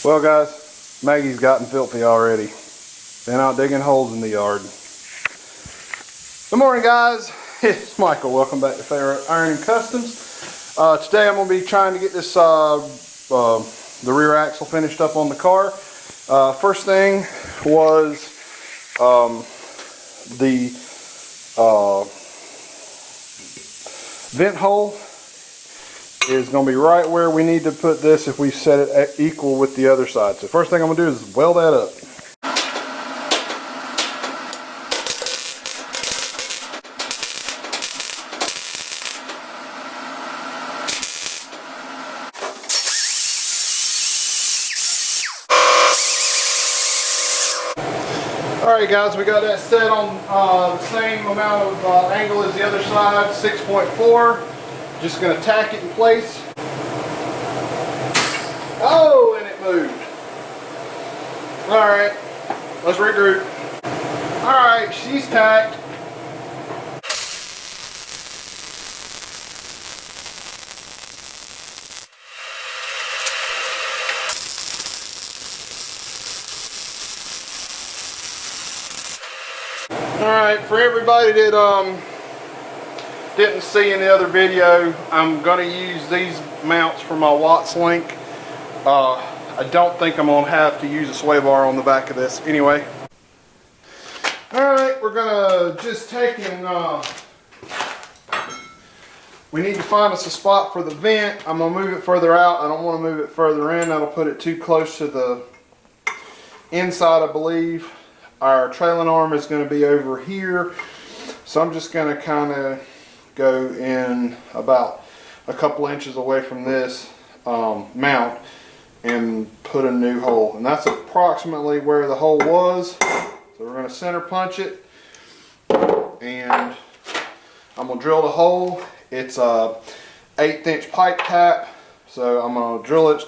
Well guys, Maggie's gotten filthy already. Been out digging holes in the yard. Good morning guys, it's Michael. Welcome back to Fair Iron Customs. Today I'm going to be trying to get this the rear axle finished up on the car. First thing was the vent hole is going to be right where we need to put this if we set it equal with the other side. So first thing I'm going to do is weld that up. Alright guys, we got that set on the same amount of angle as the other side, 6.4. Just going to tack it in place. Oh, and it moved. Alright, let's regroup. Alright, she's tacked. Alright, for everybody that didn't see in the other video, I'm going to use these mounts for my Watts link. I don't think I'm going to have to use a sway bar on the back of this anyway. Alright, we're going to just take and we need to find us a spot for the vent. I'm going to move it further out. I don't want to move it further in. That'll put it too close to the inside, I believe. Our trailing arm is going to be over here, so I'm just going to kind of go in about a couple inches away from this mount and put a new hole, and that's approximately where the hole was. So we're going to center punch it, and I'm going to drill the hole. It's a 1/8 inch pipe tap, so I'm going to drill it. It's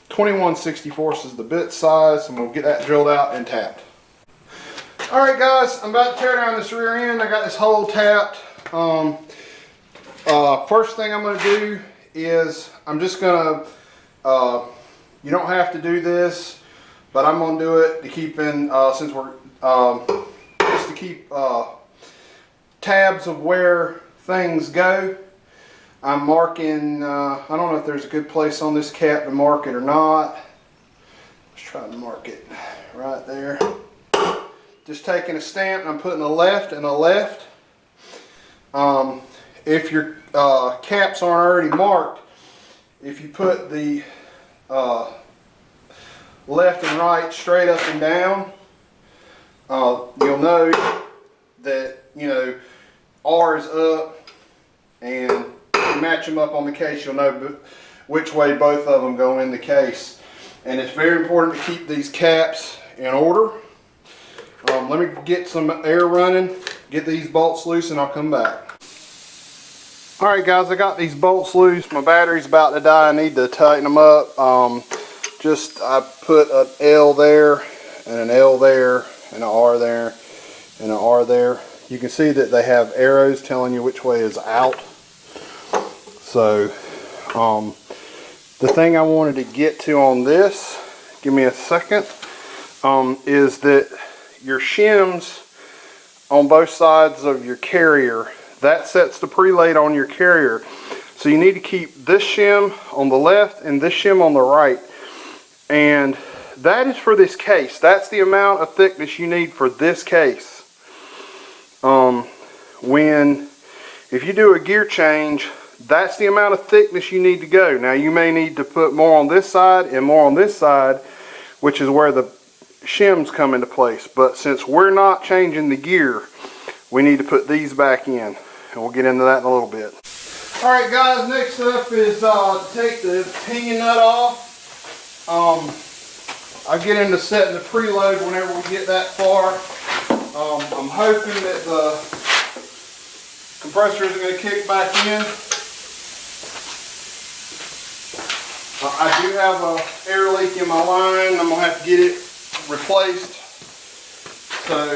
21/64 is the bit size, and we'll get that drilled out and tapped. Alright guys, I'm about to tear down this rear end. I got this hole tapped. First thing I'm going to do is I'm just going to, you don't have to do this, but I'm going to do it to keep in, since we're, just to keep tabs of where things go. I'm marking, I don't know if there's a good place on this cap to mark it or not. Let's try to mark it right there. Just taking a stamp and I'm putting a left and a left. If your caps aren't already marked, if you put the left and right straight up and down, you'll know that, you know, R is up, and match them up on the case, you'll know which way both of them go in the case. And it's very important to keep these caps in order. Let me get some air running, get these bolts loose, and I'll come back. Alright guys, I got these bolts loose. My battery's about to die. I need to tighten them up. I put an L there, and an L there, and an R there, and an R there. You can see that they have arrows telling you which way is out. So, the thing I wanted to get to on this, give me a second, is that your shims on both sides of your carrier, that sets the prelate on your carrier. So you need to keep this shim on the left and this shim on the right. And that is for this case. That's the amount of thickness you need for this case. If you do a gear change, that's the amount of thickness you need to go. Now you may need to put more on this side and more on this side, which is where the shims come into place. But since we're not changing the gear, we need to put these back in, and we'll get into that in a little bit. Alright guys, next up is to take the pinion nut off. I'll get into setting the preload whenever we get that far. I'm hoping that the compressor isn't going to kick back in. I do have an air leak in my line. I'm going to have to get it replaced. So,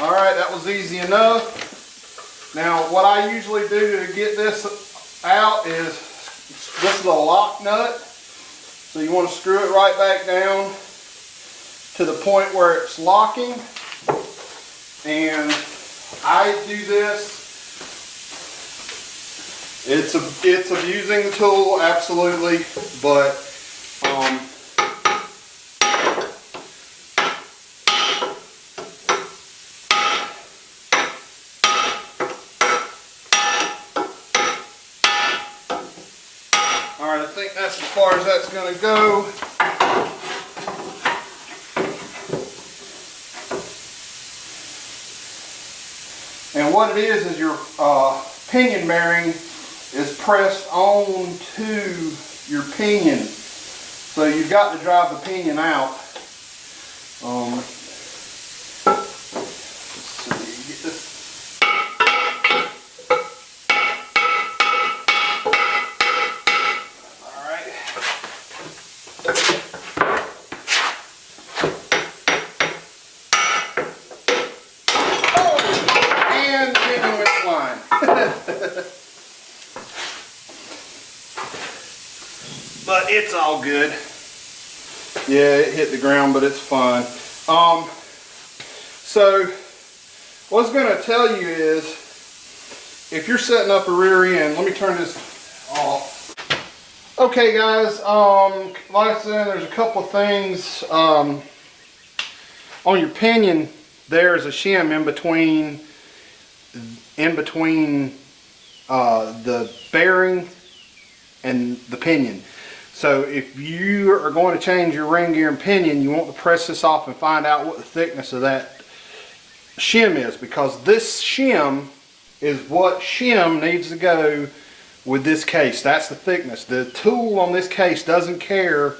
alright, was easy enough. Now what I usually do to get this out is, this is a lock nut. So you want to screw it right back down to the point where it's locking. And I do this. It's abusing the tool, absolutely, but alright, I think that's as far as that's going to go. And what it is your pinion bearing is pressed on to your pinion. So you've got to drive the pinion out. Let's see, get this. Alright. Oh! And the pinion went flying. But it's all good. Yeah, it hit the ground, but it's fine. So what I was going to tell you is, if you're setting up a rear end, let me turn this off. Okay guys, like I said, there's a couple of things on your pinion. There's a shim in between the bearing and the pinion. So if you are going to change your ring gear and pinion, you want to press this off and find out what the thickness of that shim is, because this shim is what shim needs to go with this case. That's the thickness. The tool on this case doesn't care.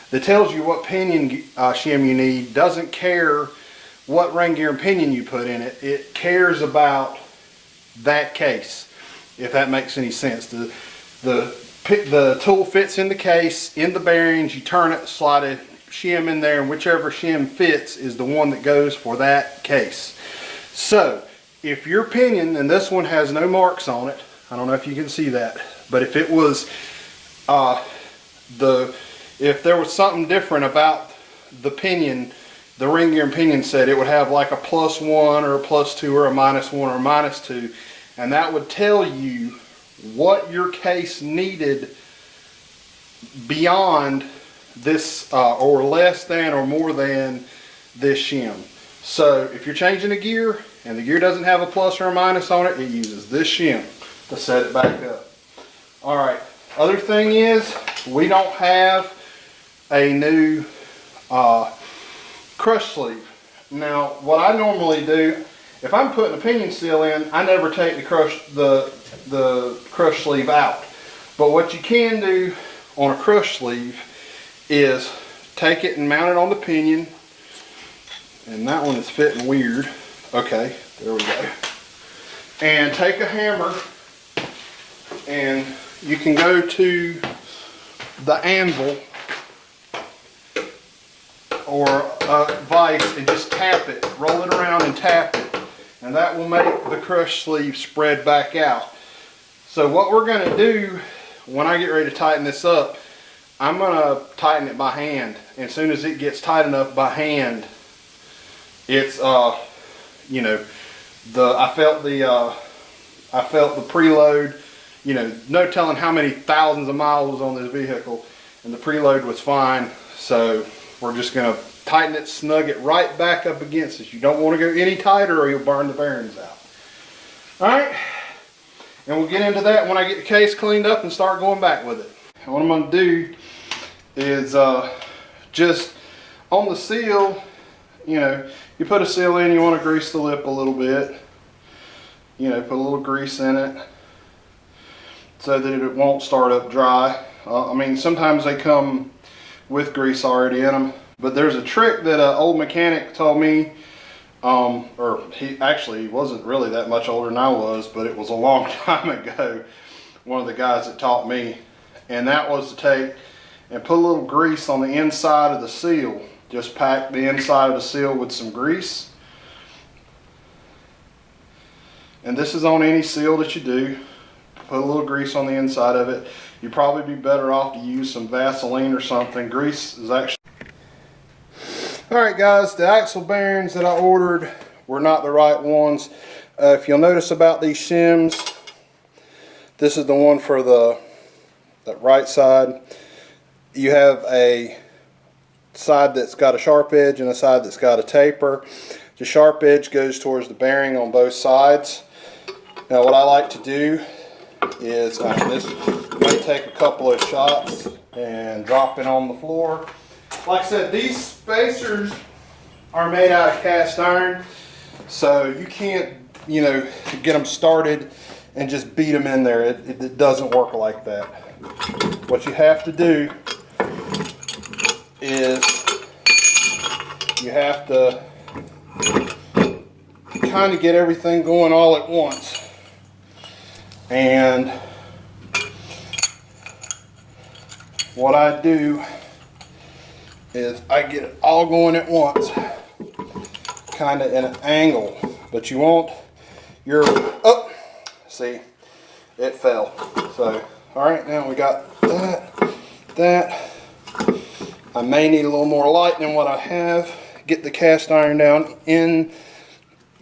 That tells you what pinion shim you need. Doesn't care what ring gear and pinion you put in it. It cares about that case, if that makes any sense. The tool fits in the case, in the bearings, you turn it, slide a shim in there, and whichever shim fits is the one that goes for that case. So, if your pinion, and this one has no marks on it, I don't know if you can see that, but if it was, if there was something different about the pinion, the ring gear and pinion set, it would have like a +1 or a +2 or a -1 or a -2, and that would tell you what your case needed beyond this, or less than or more than this shim. So if you're changing a gear and the gear doesn't have a plus or a minus on it, it uses this shim to set it back up. Alright, other thing is, we don't have a new crush sleeve. Now what I normally do, if I'm putting a pinion seal in, I never take the crush sleeve out. But what you can do on a crush sleeve is take it and mount it on the pinion. And that one is fitting weird. Okay, there we go. And take a hammer, and you can go to the anvil or a vise and just tap it, roll it around and tap it. And that will make the crush sleeve spread back out. So what we're going to do when I get ready to tighten this up, I'm going to tighten it by hand. And as soon as it gets tight enough by hand, it's you know, I felt the preload. You know, no telling how many thousands of miles was on this vehicle, and the preload was fine. So we're just going to tighten it, snug it right back up against it. You don't want to go any tighter or you'll burn the bearings out. Alright, and we'll get into that when I get the case cleaned up and start going back with it. And what I'm going to do is just on the seal, you know, you put a seal in, you want to grease the lip a little bit. You know, put a little grease in it so that it won't start up dry. I mean, sometimes they come with grease already in them. But there's a trick that an old mechanic told me, or he wasn't really that much older than I was, but it was a long time ago, one of the guys that taught me. And that was to take and put a little grease on the inside of the seal. Just pack the inside of the seal with some grease. And this is on any seal that you do. Put a little grease on the inside of it. You'd probably be better off to use some Vaseline or something. Grease is actually... Alright guys, the axle bearings that I ordered were not the right ones. If you'll notice about these shims, this is the one for the right side. You have a side that's got a sharp edge and a side that's got a taper. The sharp edge goes towards the bearing on both sides. Now what I like to do is, this may take a couple of shots and drop it on the floor. Like I said, these spacers are made out of cast iron, so you can't, you know, get them started and just beat them in there. It doesn't work like that. What you have to do is you have to kind of get everything going all at once. And what I do is I get it all going at once, kind of in an angle, but you want your, oh, see, it fell. So, all right, now we got that. I may need a little more light than what I have. Get the cast iron down in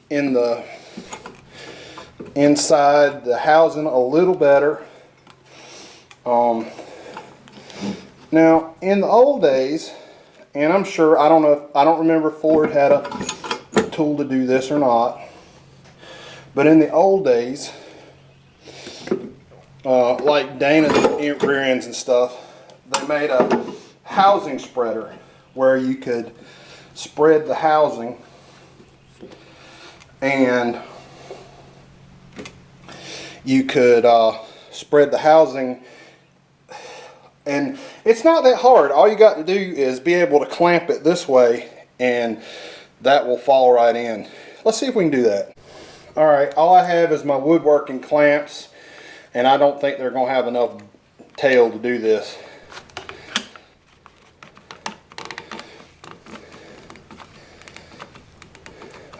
the inside the housing a little better. Now, in the old days, and I'm sure, I don't remember if Ford had a tool to do this or not, but in the old days, like Dana's rear ends and stuff, they made a housing spreader where you could spread the housing, and you could spread the housing, and it's not that hard. All you got to do is be able to clamp it this way and that will fall right in. Let's see if we can do that. Alright, all I have is my woodworking clamps, and I don't think they're going to have enough tail to do this.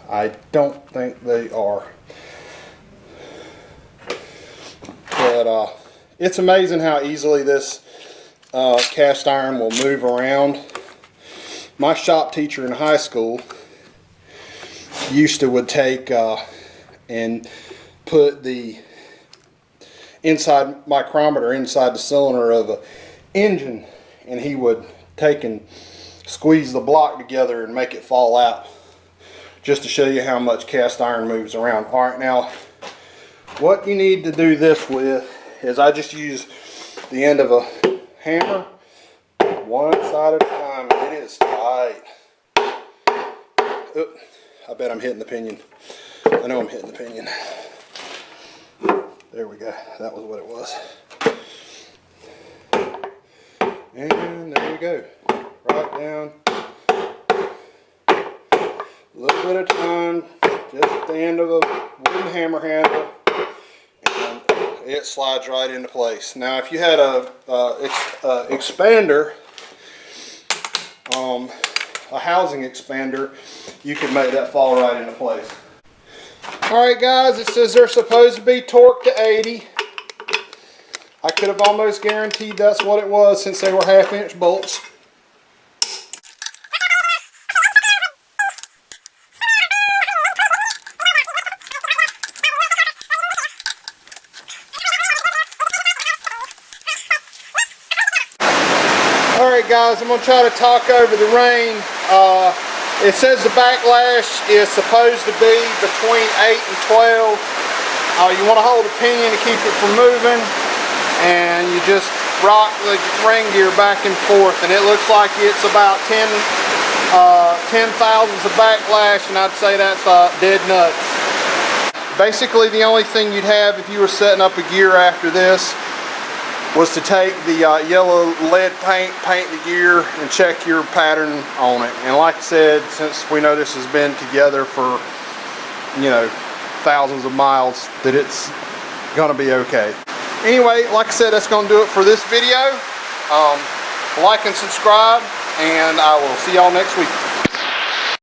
I don't think they are. But it's amazing how easily this cast iron will move around. My shop teacher in high school would take and put the inside micrometer inside the cylinder of an engine, and he would take and squeeze the block together and make it fall out, just to show you how much cast iron moves around. Alright, now what you need to do this with is, I just use the end of a hammer one side at a time, and it is tight. Oop, I bet I'm hitting the pinion. I know I'm hitting the pinion. There we go. That was what it was. And there we go. Right down. A little bit of time, just at the end of a wooden hammer handle, and it slides right into place. Now, if you had a expander, a housing expander, you could make that fall right into place. Alright guys, it says they're supposed to be torqued to 80. I could have almost guaranteed that's what it was, since they were 1/2 inch bolts. Alright guys, I'm going to try to talk over the rain. It says the backlash is supposed to be between 8 and 12. You want to hold the pinion to keep it from moving, and you just rock the ring gear back and forth, and it looks like it's about 10 thousandths of backlash, and I'd say that's dead nuts. Basically, the only thing you'd have if you were setting up a gear after this was to take the yellow lead paint the gear, and check your pattern on it. And like I said, since we know this has been together for, you know, thousands of miles, that it's gonna be okay. Anyway, like I said, that's gonna do it for this video. Like and subscribe, and I will see y'all next week.